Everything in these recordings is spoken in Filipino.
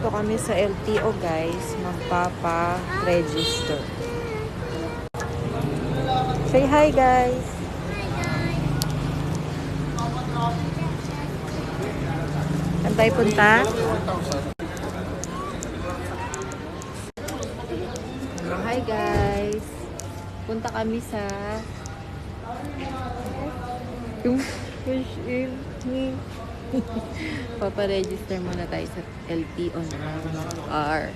Nandito kami sa LTO guys, magpapa-register. Say hi guys! Saan tayo punta? Hi guys! Punta kami sa yung push in. Papa-register muna tayo sa LTO ng R.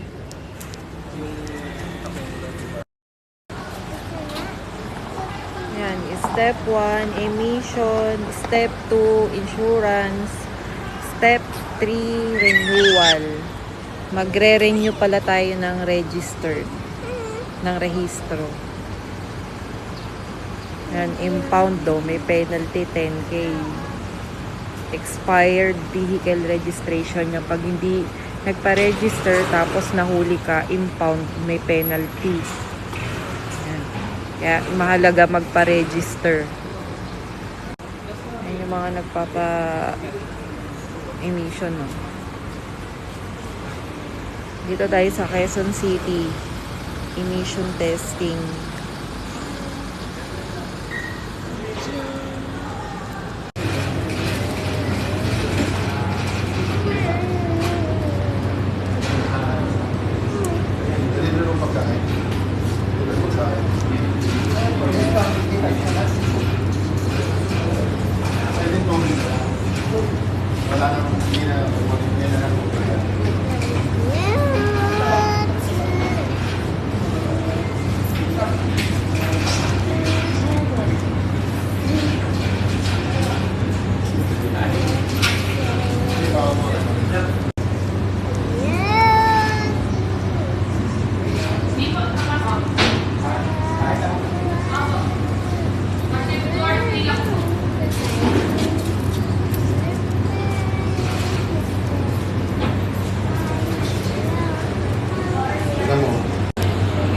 Yan, step 1, emission, step 2, insurance, step 3, renewal. Magre-renew pala tayo ng registered, ng rehistro. Yan, impound do, may penalty 10K. Expired vehicle registration niya. Pag hindi nagpa-register tapos nahuli ka, impound, may penalty. Yan. Kaya mahalaga magpa-register. Yan yung mga nagpapa-emission. No? Dito tayo sa Quezon City. Emission testing.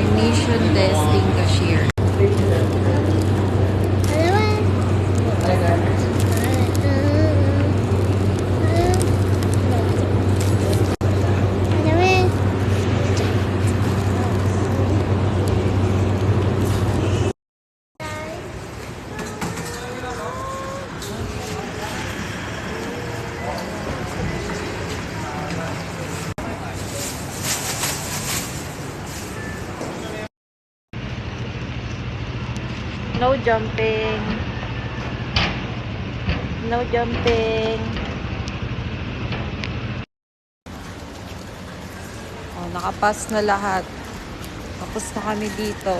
Emission testing cashier. No jumping. No jumping. Oh, nakapas na lahat. Tapos na kami dito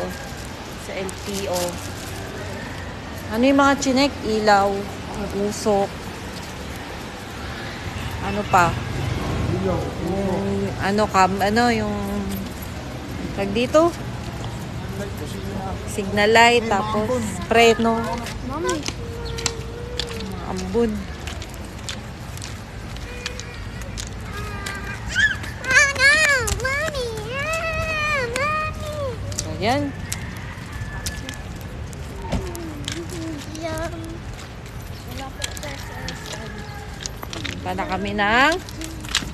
sa LTO. Ano yung mga chinek? Ilaw, usok. Ano pa? Ano yung tag dito? Signal light, tapos preno. Ambun. Ayan.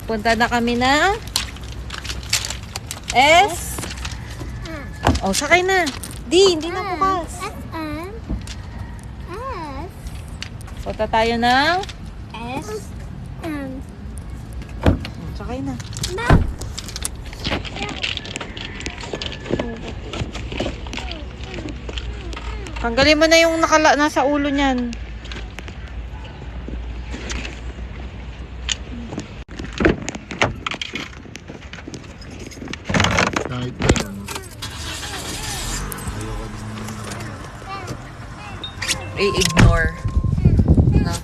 Punta na kami ng S. Oh, sakay na. Hindi na bukas. Punta tayo ng S. sakay na. Tanggalin mo na yung nasa ulo niyan. Kahit ganun. I-ignore. No?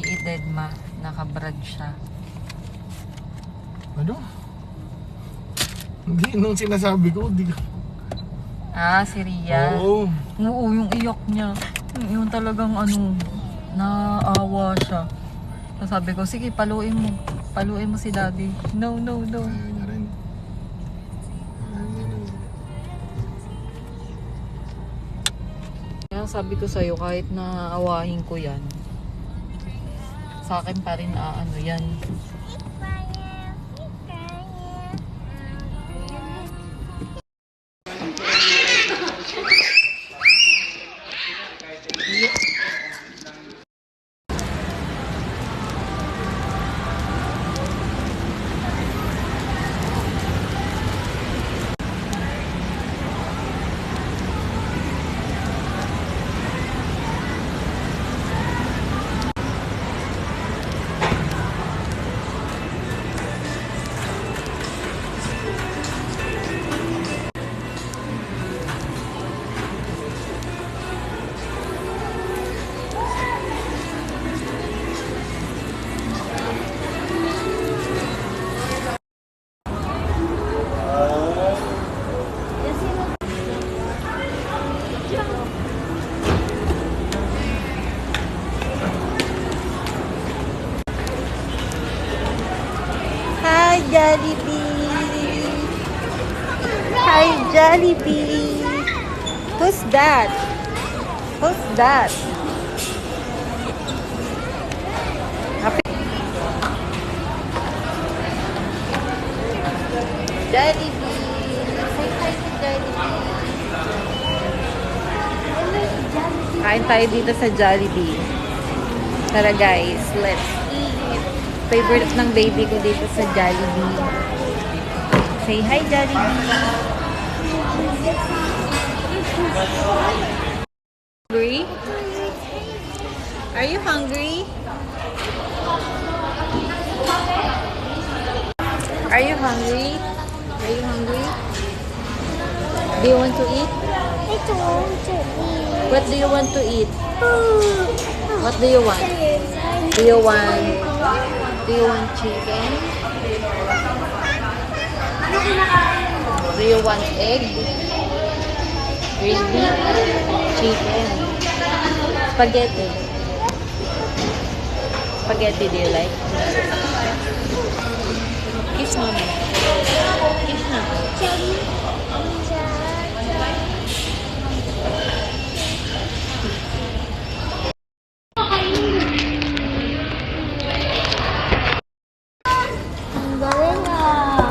I-deadma. Nakabrad siya. Ano? Hindi, nung sinasabi ko, hindi ka. Ah, si Ria. Oo. Oo, yung iyak niya. Yung talagang naawa siya. So sabi ko, sige, paluin mo. Paluin mo si daddy. No. Ayaw na rin. Kaya sabi ko sa'yo, kahit na awahin ko yan, sa akin pa rin yan. Jollibee! Hi, Jollibee! Who's that? Who's that? Jollibee! Say hi to Jollibee! Kain tayo dito sa Jollibee. Tara guys, let's eat! Favorite ng baby ko dito sa Jollibee. Say hi, Jollibee! Hungry? Are you hungry? Are you hungry? Are you hungry? Do you want to eat? I don't want to eat. What do you want to eat? What do you want? Do you want chicken? Do you want egg? Green bean? Chicken? Spaghetti? Spaghetti, do you like? Kiss mommy. Kiss na. Ang galing ah.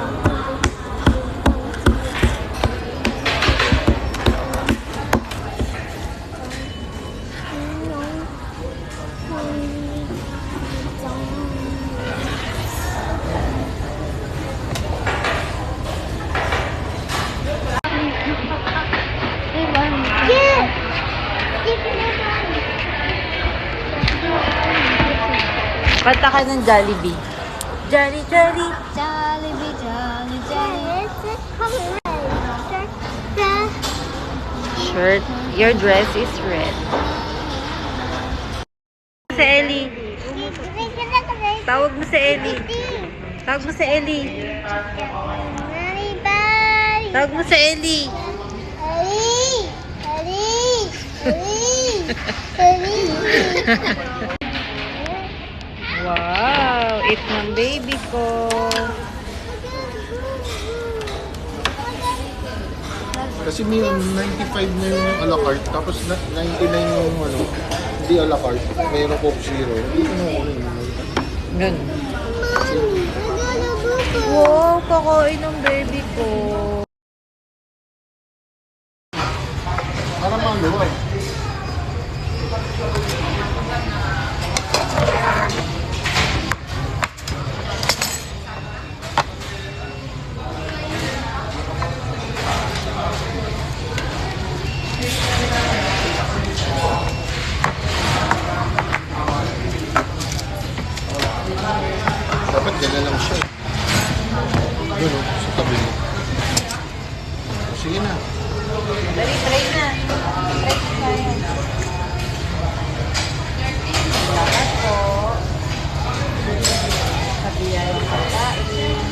Kanta ka ng Jollibee. Jolly, Jolly. Jollibee, Jolly, Jolly. Shirt. Your dress is red. Si Ellie. Tawag mo si Ellie. Tawag mo si Ellie. Tawag mo si Ellie. Wow! Eat ng baby ko. Kasi may 95 na yung a la carte, tapos 99 yung ano, hindi a la carte. Mayroong Coke Zero. Hindi ko na ano yun. Ganun. Wow! Kakain ng baby ko. Para maluwag. Dapat ganyan lang siya. Doon o, sa tabi mo. Sige na. Dali, try na. Try tayo. Salamat po. Sabihan yung pagkain.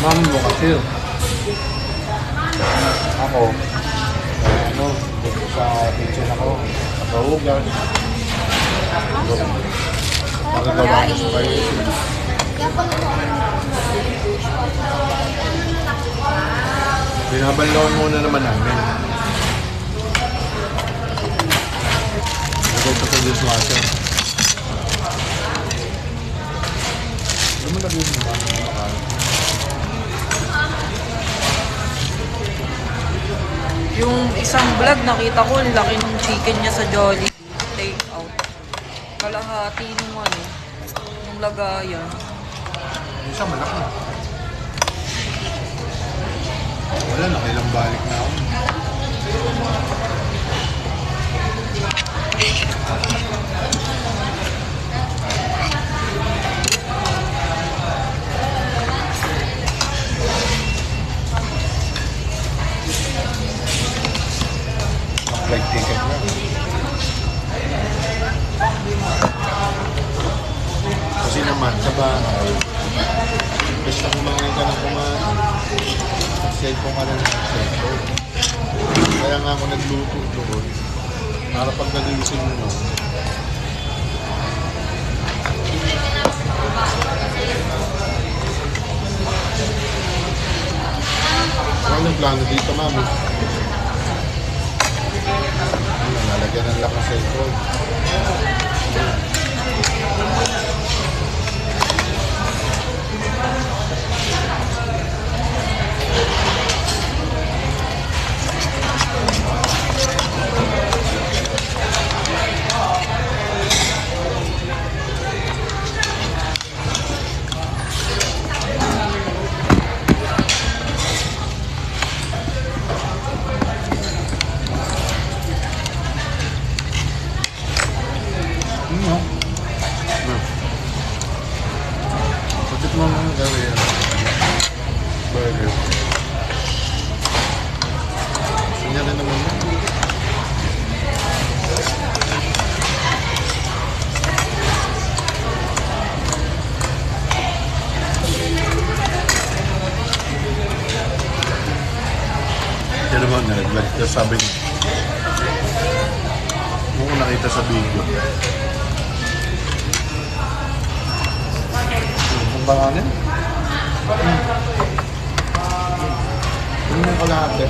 Mami mo kasi. Ako, ano, dito sa kitchen ako, nakahugas. Magagawa ko sa kayo. Binabanlawan muna naman namin. Lagay ko sa dishwasher. Ano mo lagay mo ba? Yung isang vlog, nakita ko, laki ng chicken niya sa Jollibee. Take out. Kalahati nung ano, yung lagayan. Isa malaki. Wala na, kailang balik na ako. Flight ticket na. Kasi naman, sa bahay, basta kumain ka ng kumain, cellphone ka na ng cellphone. Kaya nga ako nagluto doon, para pag nagising mo, anong plano dito, mami? Ano, nalagyan ng lock ng cellphone. Bakit mo mga gawin? Burger. Sinya rin naman yun. Yan naman, nalaglag ka sabi niya. Nung ko nakita sa video. Kung banganin? Ano yung kalahati?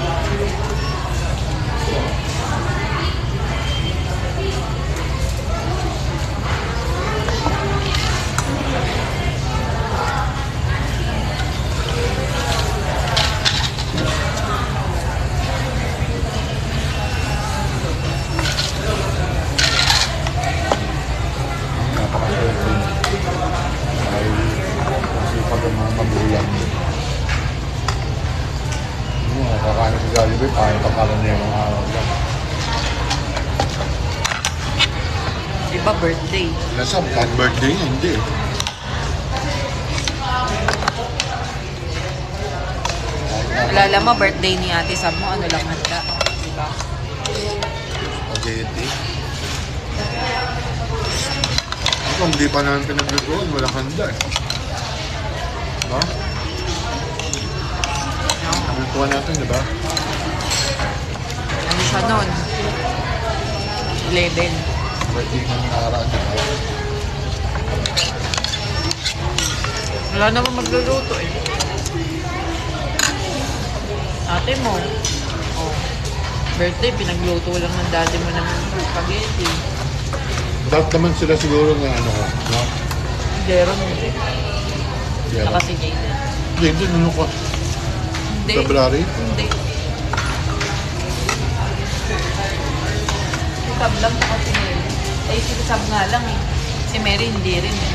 Napakaswerte niya. Ay, kasi pag ang mga magulang. Kakain sa Jollibee, parang pagkalan niya yung araw lang. Di ba birthday? Nasa birthday niya, hindi. Alala mo, birthday ni Ate Sam mo, ano lang handa. Di ba? Spaghetti. Kung hindi pa namin pinaglutuan, walang handa eh. Diba? Pinaglutuan natin, diba? Ano siya nun? 11. Birthday ng nakaraan, diba? Wala naman magluluto eh. Ate mo. Oh. Birthday, pinagluto lang ng daddy mo ng spaghetti. Doubt naman sila siguro na ano ko, no? Jeron hindi. Yeah. Saka si Jaden. Hindi, ano ko? Hindi. February? Hindi. Si Sab lang saka si Mary. Eh, si Sab nga lang eh. Si Mary hindi rin eh.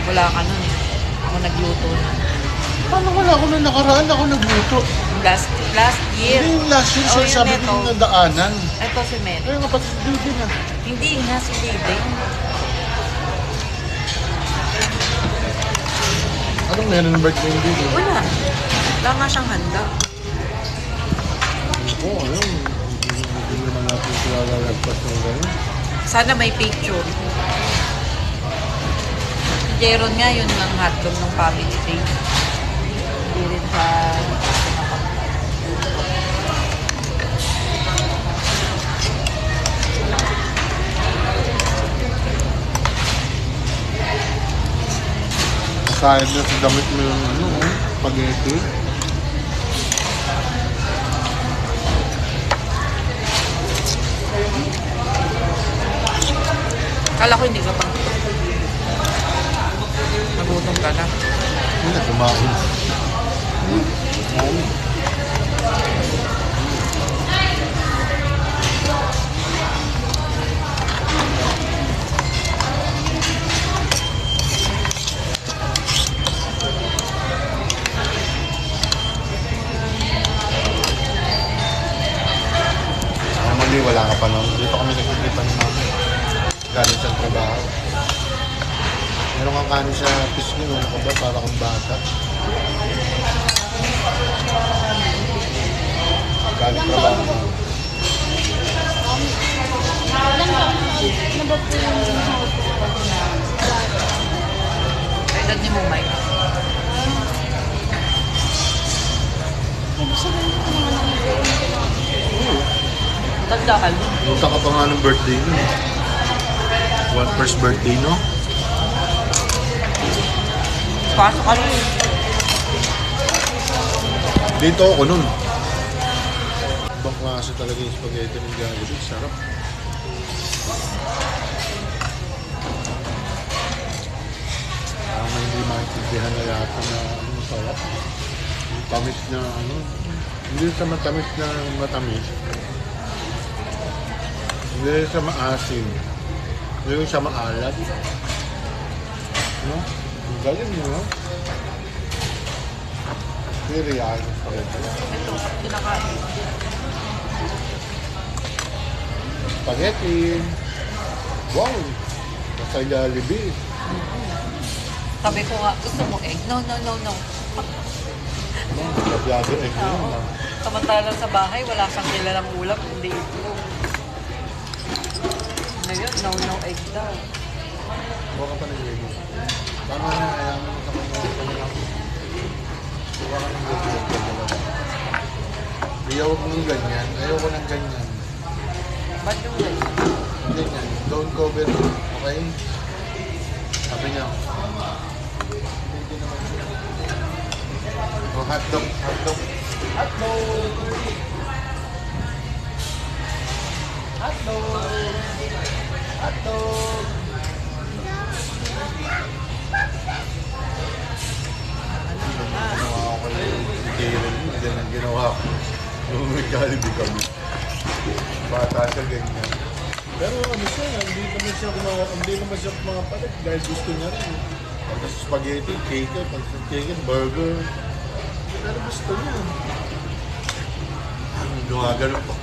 Wala ka nun eh. Ako nagluto na. Paano wala ako na nakaraan? Ako nagluto. Last year. Hindi yung last year, Oh, sir, sabi yun ko ito. yung nadaanan. Ito si Mary. Kaya nga pati si Judy na. Hindi nga si Jaden. Anong meron ng birthday ni Judy? Wala. Wala nga siyang handa. Oo, ayun. Hindi naman natin sila lalagpas ng gano'n. Sana may picture. Si Jeron nga yun ng hotdog ng family day. Hindi rin sa Sayad na sa damit mo yung ano, spaghetti. Kala ko hindi ka pang nagutom ka na. Hindi na kumain. Kumain. Normally, wala ka pa nun. Dito kami nagkikita ni mami. Galing sa trabaho. Meron kang kanin sa pisngi, ano ka ba? Para kang bata. Galing trabaho. Tandahan. Punta ka pa nga ng birthday mo. What, first birthday, no? Pasok ka rin. Dito ako nun. Ibang klase talaga yung spaghetti ng Jollibee. Sarap. Parang hindi maintindihan na yata na ano sarap. Yung tamis na ano. Hindi sa matamis na matamis. Hindi sa maasim. Hindi sa maalat. No? Ang galing mo, no? Very real. Ito, kinakain. Spaghetti. Wow! Nasa Jollibee. Sabi ko nga, gusto mo egg? No, no, no, no. Kabyado egg na yun. Oo. Samantalang sa bahay, wala kang kilalang ulam, hindi ito. Ano yun? No, no egg daw. Huwag ka pa ng egg. Paano na ayaw mo sa kanya? Huwag ka ng egg. Ayaw mo ng ganyan. Ayaw ko ng ganyan. Ba't yung egg? Ganyan. Don't cover it. Okay? Sabi niya. Oh, hotdog. Hotdog. Hotdog. Hotdog. Hotdog. Ginawa ko yung Karen. Ganyan ang ginawa ko. Nung may Jollibee kami. Bata siya ganyan. Pero ano siya, hindi naman siya mga palit dahil gusto niya rin. Pag sa spaghetti, chicken, pag sa chicken, burger. Pero gusto niya. Gumagano pa.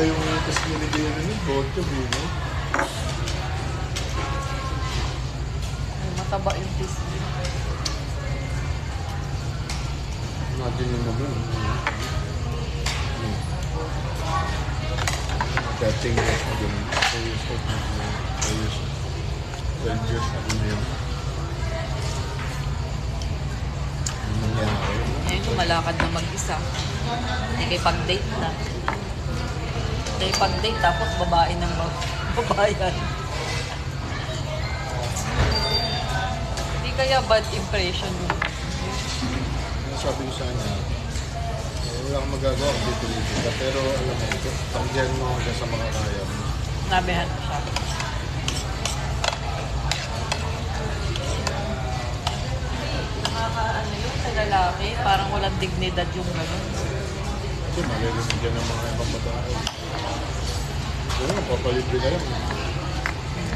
Yung itas niya ni Dino yun, boto, bino. Ay, mataba yung piece. Natin yung naman. Dating years na ganun. 4 years old na ganun. 4 years. 12 years na ganun yun. Ano nangyari? Ngayon, lumalakad na mag-isa. Kay pag-date na. Kay pag-date, tapos babae ng babayan. Hindi kaya bad impression yun. Ano sabi ko sa kanya? Wala kang magagawa kung dito ka. Pero alam mo, tanggihan mo hanggang sa mga kaya mo. Nabihan ko siya. Nakakaano yun sa lalaki, parang walang dignidad yung gano'n. Kasi malilinig dyan ng mga ibang babae. Pero papalibre ka lang.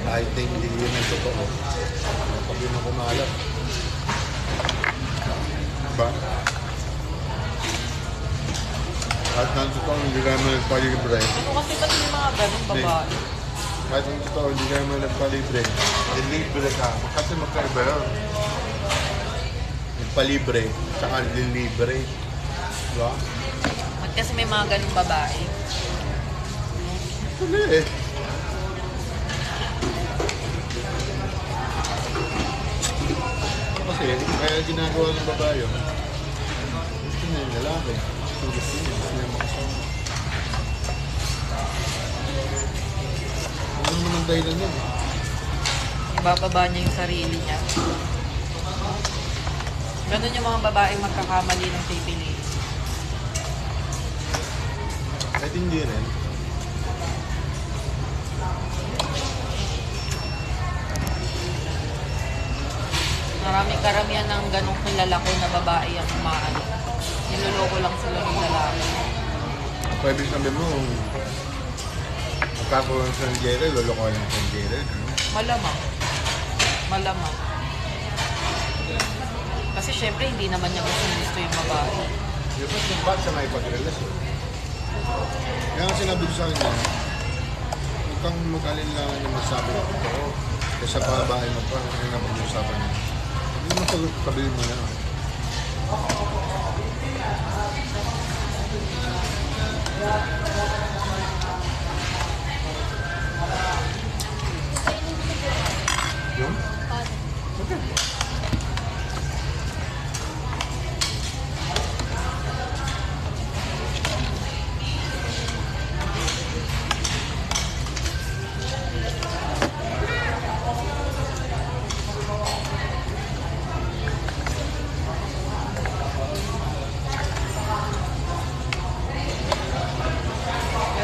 Kahit na hindi yun ang totoo. Pag yun ang kumalat. Diba? Kahit na ang totoo, hindi ka naman nagpalibre. Ano kasi ba't may mga gano'ng babae? Kahit ang totoo, hindi ka naman nagpalibre. Delibre ka. Kasi magkaiba yun. Nagpalibre, saka delibre. Diba? Ba't kasi may mga gano'ng babae? Hindi eh. Kasi, kaya ginagawa ng babae yun. Gusto niya yung lalaki. Gusto niya makasama. Ano naman ang dahilan yun? Ibababa niya yung sarili niya. Ganun yung mga babaeng magkakamali ng pipiliin. Kahit hindi rin. Maraming karamihan ng ganong kilala ko na babae ang umaano. Niloloko lang sila ng lalaki. Pwede sabihin mo, magkakaroon sa Nigeria, lolokohan ng Nigeria. Malamang. Malamang. Kasi syempre hindi naman niya gusto yung babae. Yung ba't yung ba't siya may pagrelasyon? Kaya nga sinabi ko sa kanya, huwag kang mag-alinlangan yung masabi ko totoo. Kasi sa babae mo pa, ano na mag-usapan niya. Hindi mo sabihin mo na. Yun? Okay.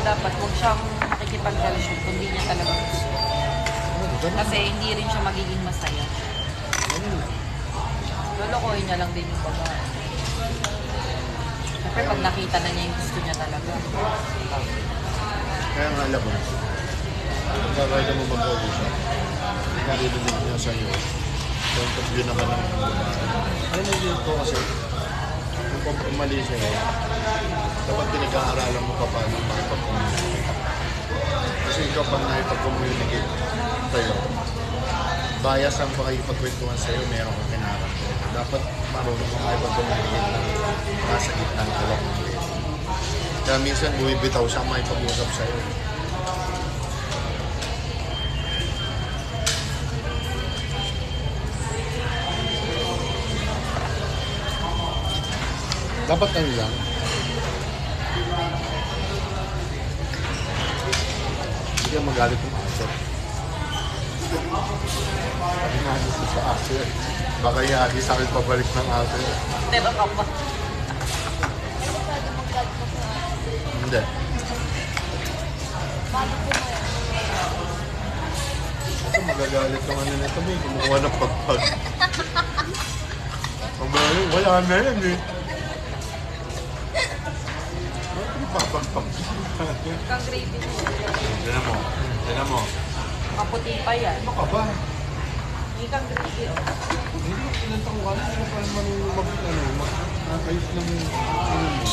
dapat huwag siyang makikipagrelasyon kung hindi niya talaga gusto. Kasi hindi rin siya magiging masaya. Lolokohin niya lang din yung babae. Siyempre pag nakita na niya yung gusto niya talaga. Kaya nga alam mo, pagkakaya mo mag-audition, narinig niya sa'yo, point of view naman ng babae. Alam mo yun ko kasi, kung mali sa'yo, dapat pinag-aaralan mo pa paano makipag-communicate. Kasi ikaw pag nakipag-communicate sa'yo, bias ang pakipagkwentuhan sa'yo, meron kang kinarap. Dapat marunong mo makipag-communicate na nasa gitna ng alam mo. Kaya minsan buwibitaw siya makipag-usap sa'yo. Dapat ano lang, hindi ka magalit ng aso. Sabi nga gusto sa aso eh. Baka ihagi sa akin pabalik ng aso eh. Pero ka pa. Pwede mag-guard mo sa Hindi. paano po mo yan? Ito magagalit ng ano nito may kumukuha ng pagpag. Wala na yan eh. Ano papagpag? Kang gravy niya. Tignan mo. Tignan mo. Kaputi pa yan. Ano ka ba? Hindi kang gravy, oh. Hindi mo kinantang ko. Ano pa naman mag-ayos ng ano mo.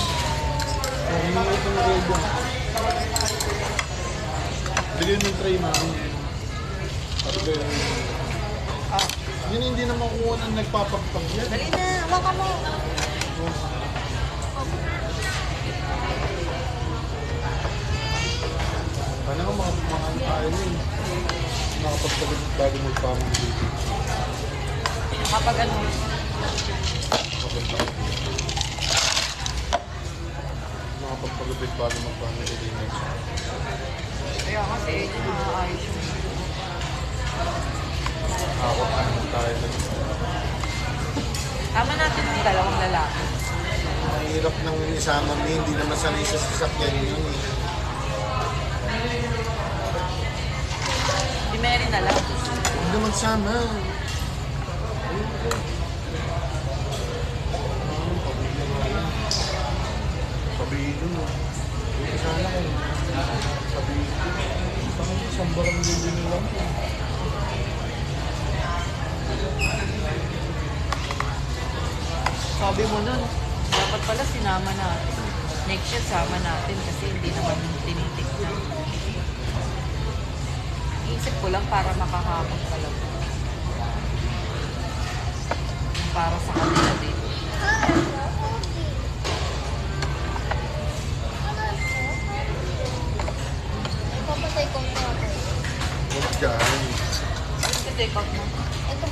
Hindi mo itong rego. Bigyan mo yung tray namin. At yung... Ah, Yun hindi naman kuha ng nagpapagpag yan. dali na. Waka mo. Ano nga mga tayo yun? Nakapagpagod bago mag-family dito. Kapag ano, Nakapagpagod bago mag-family dito. kaya kasi yun yung maayos yung Ako ano tayo na. tama natin yung dalawang lalaki. Mahirap nang isama mo, hindi naman sanay sa sasakyan yun eh. Si Mary na lang. Hindi naman sama. Sabihin mo. Hindi sana kayo. Sabihin ko. Bakit isang barangay din lang? Sabi mo nun, dapat pala sinama natin. Next year, sama natin kasi hindi naman tinitik na. Isip ko lang para makahapon ka lang. Para sa kanila din. Papatay ko na ako. Huwag dyan. Kasi take out mo. Ito.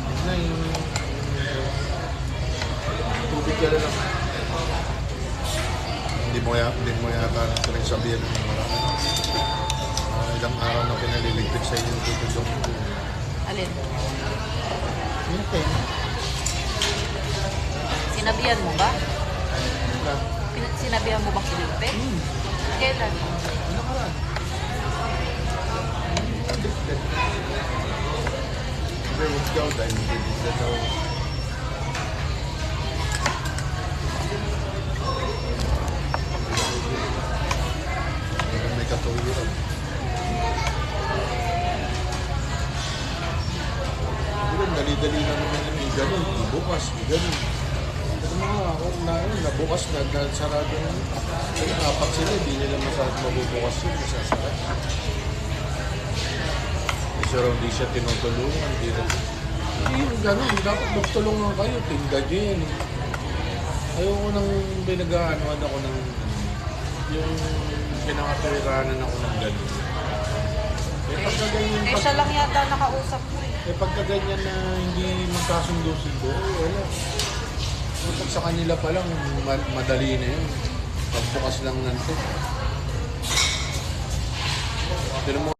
Yun na yung... Tubig ka na lang. Hindi mo yata pinagsabihan ng marami. Ilang araw na pinaliligpit sa inyo dito doon. Alin? Yun kayo. Sinabihan mo ba? Na, Sinabihan mo bang silipin? Kailan? ano ka lang? Addicted. Sabi, huwag daw dahil addicted daw. May katuwiran. Dali-dali na naman yun. May ganun. Bukas. May ganun. Pero mga ako na bukas na sarado na. Kasi apat sila. Hindi nila masyadong mabubukas yun. Masasara. Kasi raw hindi siya tinutulungan. Hindi rin. Hindi yung ganun. Dapat magtulungan kayo. Tinda nyo yan. Ayoko nang binag-aanoan ako ng yung pinakatuliranan ako ng ganun. Pagka ganyan, Eh, siya lang yata nakausap mo eh. pagka ganyan na hindi magkasundo-sundo, wala. Pag sa kanila pa lang, madali na yun. Pagbukas lang nanto. Pero mo